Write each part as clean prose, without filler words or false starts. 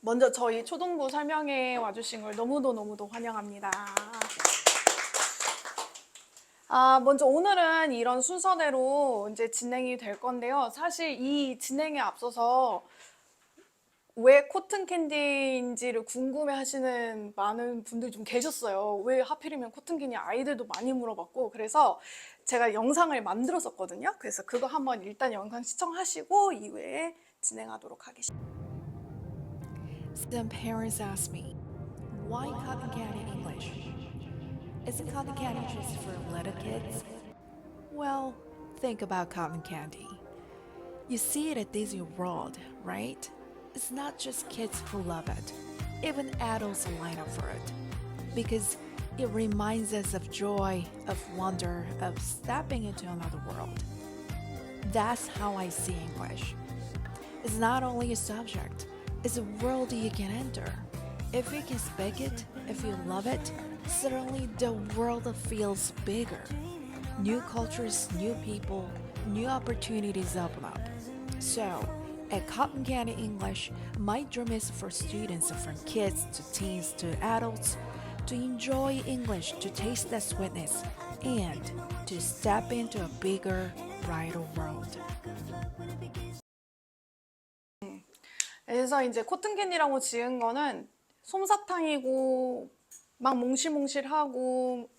먼저 저희 초등부 설명회 와주신 걸 너무도 환영합니다. 먼저 오늘은 이런 순서대로 이제 진행이 될 건데요. 사실 이 진행에 앞서서 왜 코튼캔디인지를 궁금해 하시는 많은 분들이 좀 계셨어요. 왜 하필이면 코튼캔디 아이들도 많이 물어봤고, 그래서 제가 영상을 만들었었거든요. 그래서 그거 한번 일단 영상 시청하시고 이후에 진행하도록 하겠습니다. Some parents ask me, why cotton candy English? Isn't cotton candy just for little kids? Well, think about cotton candy. You see it at Disney World, right? It's not just kids who love it. Even adults line up for it. Because it reminds us of joy, of wonder, of stepping into another world. That's how I see English. It's not only a subject, it's a world you can enter. If you can speak it, if you love it, suddenly the world feels bigger. New cultures, new people, new opportunities open up. So, at Cotton Candy English, my dream is for students from kids to teens to adults to enjoy English, to taste the sweetness, and to step into a bigger, brighter world. 그래서 이제 코튼캔디라고 지은 거는 솜사탕이고 막 몽실몽실하고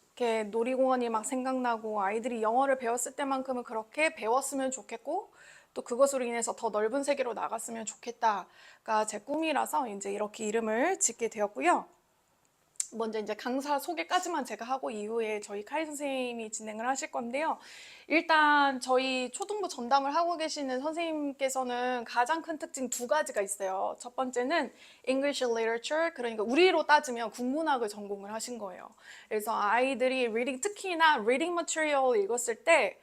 이렇게 놀이공원이 막 생각나고 아이들이 영어를 배웠을 때만큼은 그렇게 배웠으면 좋겠고 또 그것으로 인해서 더 넓은 세계로 나갔으면 좋겠다가 제 꿈이라서 이제 이렇게 이름을 짓게 되었고요. 먼저 이제 강사 소개까지만 제가 하고 이후에 저희 카일 선생님이 진행을 하실 건데요. 일단 저희 초등부 전담을 하고 계시는 선생님께서는 가장 큰 특징 두 가지가 있어요. 첫 번째는 English Literature, 그러니까 우리로 따지면 국문학을 전공을 하신 거예요. 그래서 아이들이 reading, 특히나 reading material 읽었을 때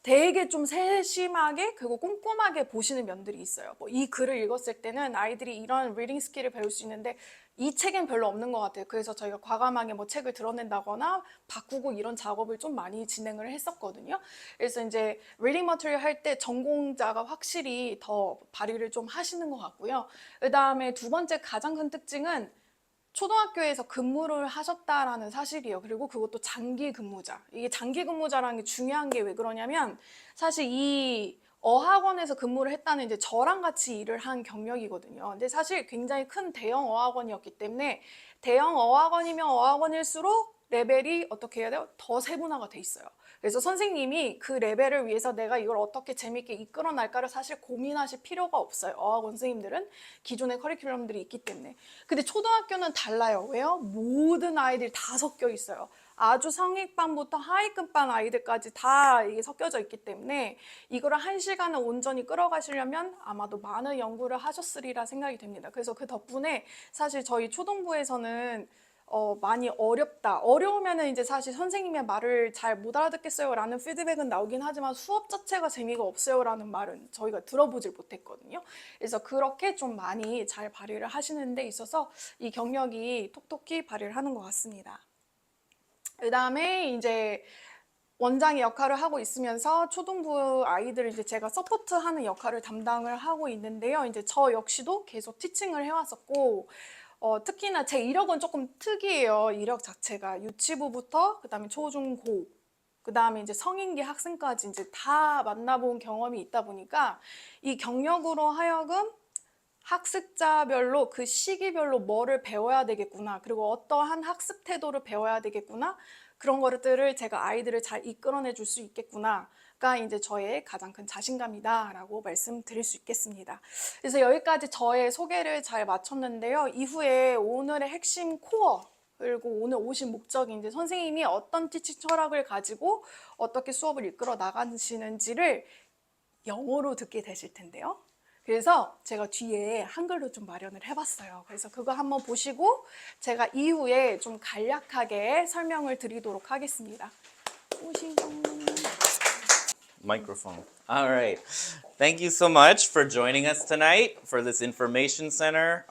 되게 좀 세심하게 그리고 꼼꼼하게 보시는 면들이 있어요. 뭐 이 글을 읽었을 때는 아이들이 이런 리딩 스킬을 배울 수 있는데 이 책엔 별로 없는 것 같아요. 그래서 저희가 과감하게 뭐 책을 드러낸다거나 바꾸고 이런 작업을 좀 많이 진행을 했었거든요. 그래서 이제 리딩 머티리얼 할 때 전공자가 확실히 더 발휘를 좀 하시는 것 같고요. 그 다음에 두 번째 가장 큰 특징은 초등학교에서 근무를 하셨다라는 사실이에요. 그리고 그것도 장기 근무자. 이게 장기 근무자라는 게 중요한 게 왜 그러냐면 사실 이 어학원에서 근무를 했다는 이제 저랑 같이 일을 한 경력이거든요. 근데 사실 굉장히 큰 대형 어학원이었기 때문에 대형 어학원이면 어학원일수록 레벨이 어떻게 해야 돼요? 더 세분화가 돼 있어요. 그래서 선생님이 그 레벨을 위해서 내가 이걸 어떻게 재밌게 이끌어 날까를 사실 고민하실 필요가 없어요. 어학원 선생님들은 기존의 커리큘럼들이 있기 때문에. 근데 초등학교는 달라요. 왜요? 모든 아이들이 다 섞여 있어요. 아주 성인반부터 하위급반 아이들까지 다 이게 섞여져 있기 때문에 이거를 1시간을 온전히 끌어가시려면 아마도 많은 연구를 하셨으리라 생각이 됩니다. 그래서 그 덕분에 사실 저희 초등부에서는 많이 어렵다. 어려우면은 이제 사실 선생님의 말을 잘 못 알아듣겠어요 라는 피드백은 나오긴 하지만 수업 자체가 재미가 없어요 라는 말은 저희가 들어보질 못했거든요. 그래서 그렇게 좀 많이 잘 발휘를 하시는 데 있어서 이 경력이 톡톡히 발휘를 하는 것 같습니다. 그 다음에 이제 원장의 역할을 하고 있으면서 초등부 아이들을 이제 제가 서포트하는 역할을 담당을 하고 있는데요. 이제 저 역시도 계속 티칭을 해왔었고, 특히나 제 이력은 조금 특이해요. 이력 자체가 유치부부터 그다음에 초중고, 그다음에 이제 성인기 학생까지 이제 다 만나본 경험이 있다 보니까 이 경력으로 하여금 학습자별로 그 시기별로 뭐를 배워야 되겠구나, 그리고 어떠한 학습 태도를 배워야 되겠구나, 그런 것들을 제가 아이들을 잘 이끌어내 줄 수 있겠구나가 이제 저의 가장 큰 자신감이다 라고 말씀드릴 수 있겠습니다. 그래서 여기까지 저의 소개를 잘 마쳤는데요. 이후에 오늘의 핵심 코어, 그리고 오늘 오신 목적이 이제 선생님이 어떤 티칭 철학을 가지고 어떻게 수업을 이끌어 나가시는지를 영어로 듣게 되실 텐데요. 그래서 제가 뒤에 한글로 좀 마련을 해봤어요. 그래서 그거 한번 보시고 제가 이후에 좀 간략하게 설명을 드리도록 하겠습니다. Microphone. All right. Thank you so much for joining us tonight for this information center,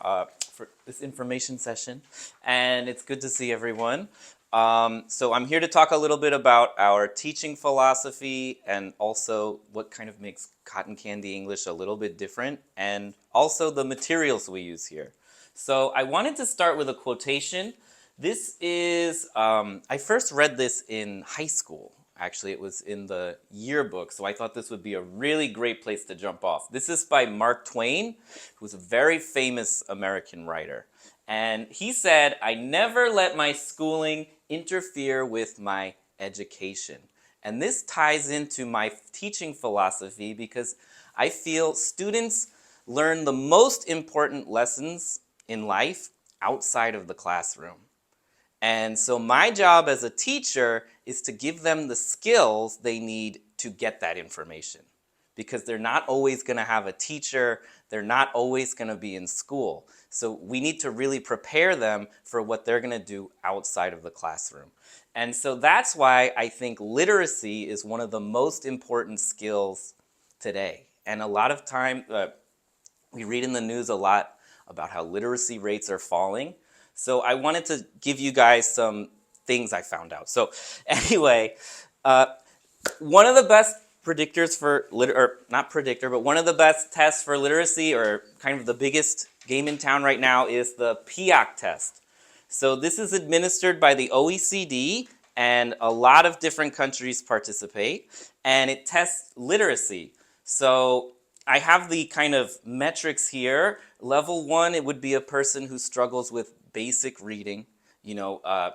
for this information session. And it's good to see everyone. So I'm here to talk a little bit about our teaching philosophy and also what kind of makes cotton candy English a little bit different, and also the materials we use here. So I wanted to start with a quotation. This is, I first read this in high school. Actually, it was in the yearbook, so I thought this would be a really great place to jump off. This is by Mark Twain, who was a very famous American writer. And he said, "I never let my schooling interfere with my education." And this ties into my teaching philosophy because I feel students learn the most important lessons in life outside of the classroom. And so my job as a teacher is to give them the skills they need to get that information, because they're not always going to have a teacher, they're not always going to be in school. So we need to really prepare them for what they're going to do outside of the classroom. And so that's why I think literacy is one of the most important skills today. And a lot of time, we read in the news a lot about how literacy rates are falling. So I wanted to give you guys some things I found out. So anyway, one of the best predictors for, not predictor, but one of the best tests for literacy, or kind of the biggest game in town right now, is the PIAC test. So this is administered by the OECD, and a lot of different countries participate, and it tests literacy. So I have the kind of metrics here. Level 1, it would be a person who struggles with basic reading. You know,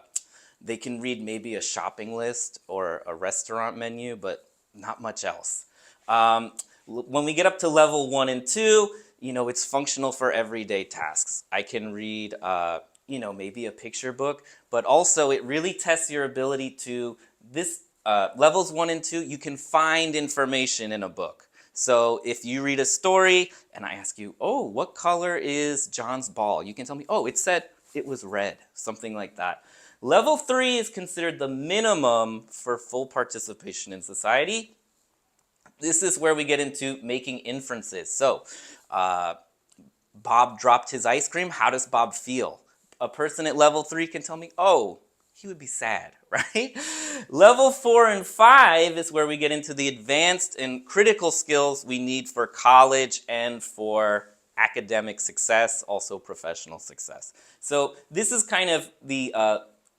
they can read maybe a shopping list or a restaurant menu, but not much else. When we get up to level 1 and 2, you know, it's functional for everyday tasks. I can read, you know, maybe a picture book, but also it really tests your ability to, levels 1 and 2, you can find information in a book. So if you read a story and I ask you, oh, what color is John's ball? You can tell me, oh, it said it was red, something like that. Level 3 is considered the minimum for full participation in society. This is where we get into making inferences. So, Bob dropped his ice cream. How does Bob feel? A person at level 3 can tell me, oh, he would be sad, right? Level 4 and 5 is where we get into the advanced and critical skills we need for college and for academic success, also professional success. So this is kind of the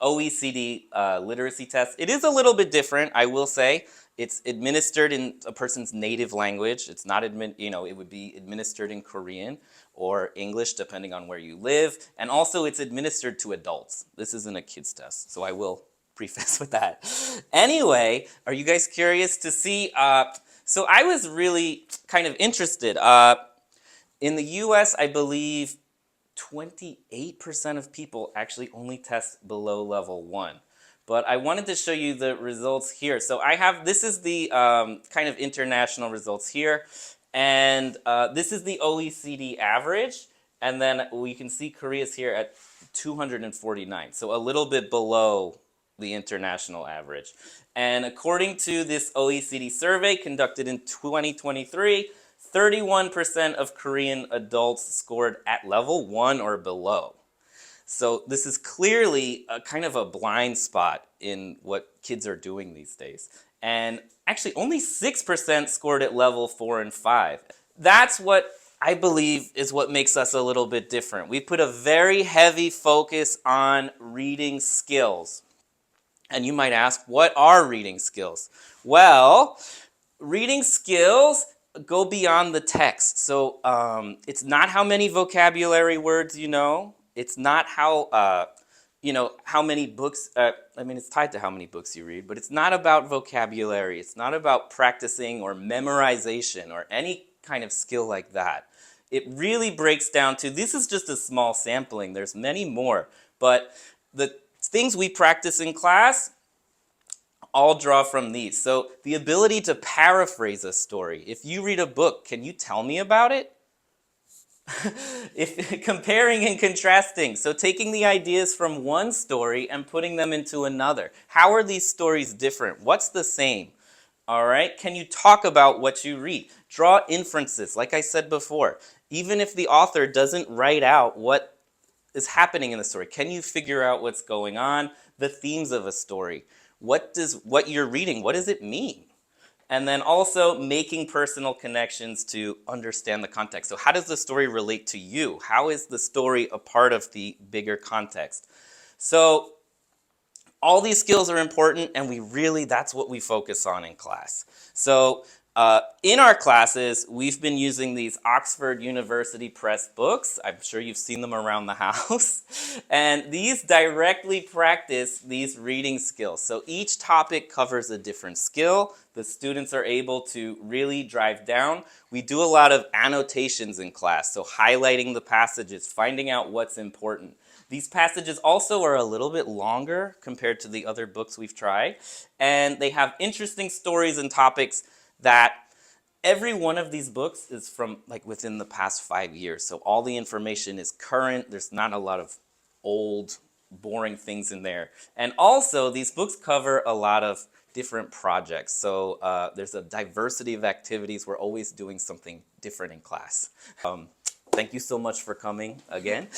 OECD literacy test. It is a little bit different, I will say. It's administered in a person's native language. It's not, you know, it would be administered in Korean or English, depending on where you live. And also it's administered to adults. This isn't a kid's test, so I will preface with that. Anyway, are you guys curious to see? So I was really kind of interested. In the US, I believe 28% of people actually only test below level 1. But I wanted to show you the results here. So I have, this is the kind of international results here. And this is the OECD average. And then we can see Korea's here at 249. So a little bit below the international average. And according to this OECD survey conducted in 2023, 31% of Korean adults scored at level 1 or below. So this is clearly a kind of a blind spot in what kids are doing these days. And actually only 6% scored at level 4 and 5. That's what I believe is what makes us a little bit different. We put a very heavy focus on reading skills. And you might ask, what are reading skills? Well, reading skills go beyond the text. So it's not how many vocabulary words you know. It's not how, you know, how many books, I mean, it's tied to how many books you read, but it's not about vocabulary. It's not about practicing or memorization or any kind of skill like that. It really breaks down to, this is just a small sampling. There's many more, but the things we practice in class all draw from these. So the ability to paraphrase a story. If you read a book, can you tell me about it? If comparing and contrasting, so taking the ideas from one story and putting them into another. How are these stories different? What's the same? All right, can you talk about what you read? Draw inferences, like I said before. Even if the author doesn't write out what is happening in the story? Can you figure out what's going on? The themes of a story. What you're reading, what does it mean? And then also making personal connections to understand the context. So how does the story relate to you? How is the story a part of the bigger context? So all these skills are important, and that's what we focus on in class. So in our classes, we've been using these Oxford University Press books. I'm sure you've seen them around the house. And these directly practice these reading skills. So each topic covers a different skill. The students are able to really drive down. We do a lot of annotations in class, so highlighting the passages, finding out what's important. These passages also are a little bit longer compared to the other books we've tried, and they have interesting stories and topics that every one of these books is from like within the past 5 years. So all the information is current. There's not a lot of old, boring things in there. And also, these books cover a lot of different projects. So there's a diversity of activities. We're always doing something different in class. Thank you so much for coming again.